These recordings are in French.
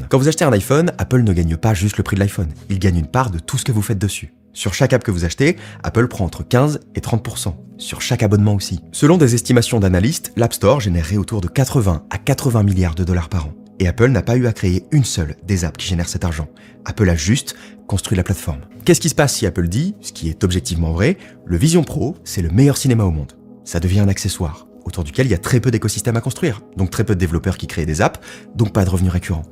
Quand vous achetez un iPhone, Apple ne gagne pas juste le prix de l'iPhone, il gagne une part de tout ce que vous faites dessus. Sur chaque app que vous achetez, Apple prend entre 15 et 30%. Sur chaque abonnement aussi. Selon des estimations d'analystes, l'App Store générerait autour de 80 à 80 milliards de dollars par an. Et Apple n'a pas eu à créer une seule des apps qui génèrent cet argent. Apple a juste construit la plateforme. Qu'est-ce qui se passe si Apple dit, ce qui est objectivement vrai, le Vision Pro, c'est le meilleur cinéma au monde? Ça devient un accessoire, autour duquel il y a très peu d'écosystèmes à construire, donc très peu de développeurs qui créent des apps, donc pas de revenus récurrents.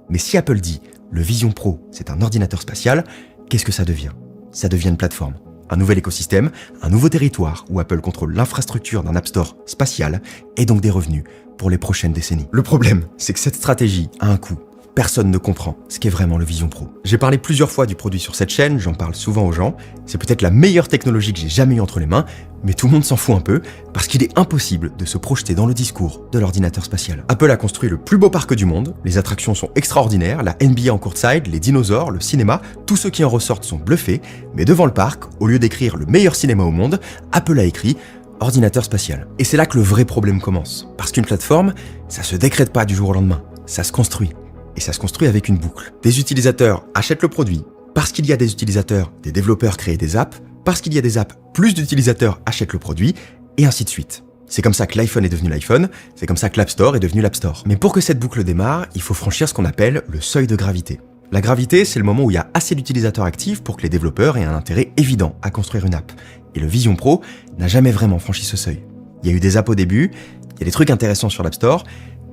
Mais si Apple dit, le Vision Pro, c'est un ordinateur spatial, qu'est-ce que ça devient? Ça devient une plateforme, un nouvel écosystème, un nouveau territoire où Apple contrôle l'infrastructure d'un App Store spatial et donc des revenus pour les prochaines décennies. Le problème, c'est que cette stratégie a un coût. Personne ne comprend ce qu'est vraiment le Vision Pro. J'ai parlé plusieurs fois du produit sur cette chaîne, j'en parle souvent aux gens. C'est peut-être la meilleure technologie que j'ai jamais eue entre les mains, mais tout le monde s'en fout un peu, parce qu'il est impossible de se projeter dans le discours de l'ordinateur spatial. Apple a construit le plus beau parc du monde, les attractions sont extraordinaires, la NBA en courtside, les dinosaures, le cinéma, tous ceux qui en ressortent sont bluffés, mais devant le parc, au lieu d'écrire le meilleur cinéma au monde, Apple a écrit ordinateur spatial. Et c'est là que le vrai problème commence, parce qu'une plateforme, ça se décrète pas du jour au lendemain, ça se construit. Et ça se construit avec une boucle. Des utilisateurs achètent le produit. Parce qu'il y a des utilisateurs, des développeurs créent des apps. Parce qu'il y a des apps, plus d'utilisateurs achètent le produit. Et ainsi de suite. C'est comme ça que l'iPhone est devenu l'iPhone. C'est comme ça que l'App Store est devenu l'App Store. Mais pour que cette boucle démarre, il faut franchir ce qu'on appelle le seuil de gravité. La gravité, c'est le moment où il y a assez d'utilisateurs actifs pour que les développeurs aient un intérêt évident à construire une app. Et le Vision Pro n'a jamais vraiment franchi ce seuil. Il y a eu des apps au début, il y a des trucs intéressants sur l'App Store,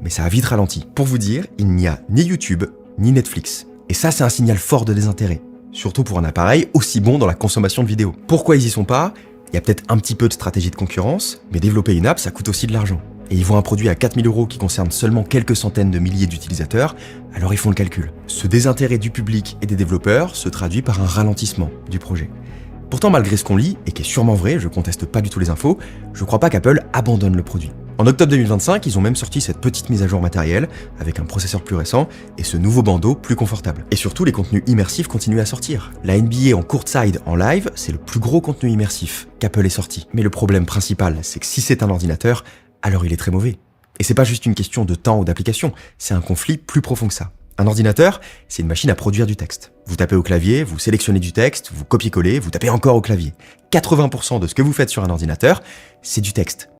mais ça a vite ralenti. Pour vous dire, il n'y a ni YouTube, ni Netflix. Et ça, c'est un signal fort de désintérêt. Surtout pour un appareil aussi bon dans la consommation de vidéos. Pourquoi ils y sont pas? Il y a peut-être un petit peu de stratégie de concurrence, mais développer une app, ça coûte aussi de l'argent. Et ils voient un produit à 4000 € qui concerne seulement quelques centaines de milliers d'utilisateurs, alors ils font le calcul. Ce désintérêt du public et des développeurs se traduit par un ralentissement du projet. Pourtant, malgré ce qu'on lit, et qui est sûrement vrai, je conteste pas du tout les infos, je crois pas qu'Apple abandonne le produit. En octobre 2025, ils ont même sorti cette petite mise à jour matérielle, avec un processeur plus récent, et ce nouveau bandeau plus confortable. Et surtout, les contenus immersifs continuent à sortir. La NBA en courtside en live, c'est le plus gros contenu immersif qu'Apple ait sorti. Mais le problème principal, c'est que si c'est un ordinateur, alors il est très mauvais. Et c'est pas juste une question de temps ou d'application, c'est un conflit plus profond que ça. Un ordinateur, c'est une machine à produire du texte. Vous tapez au clavier, vous sélectionnez du texte, vous copiez-collez, vous tapez encore au clavier. 80% de ce que vous faites sur un ordinateur, c'est du texte.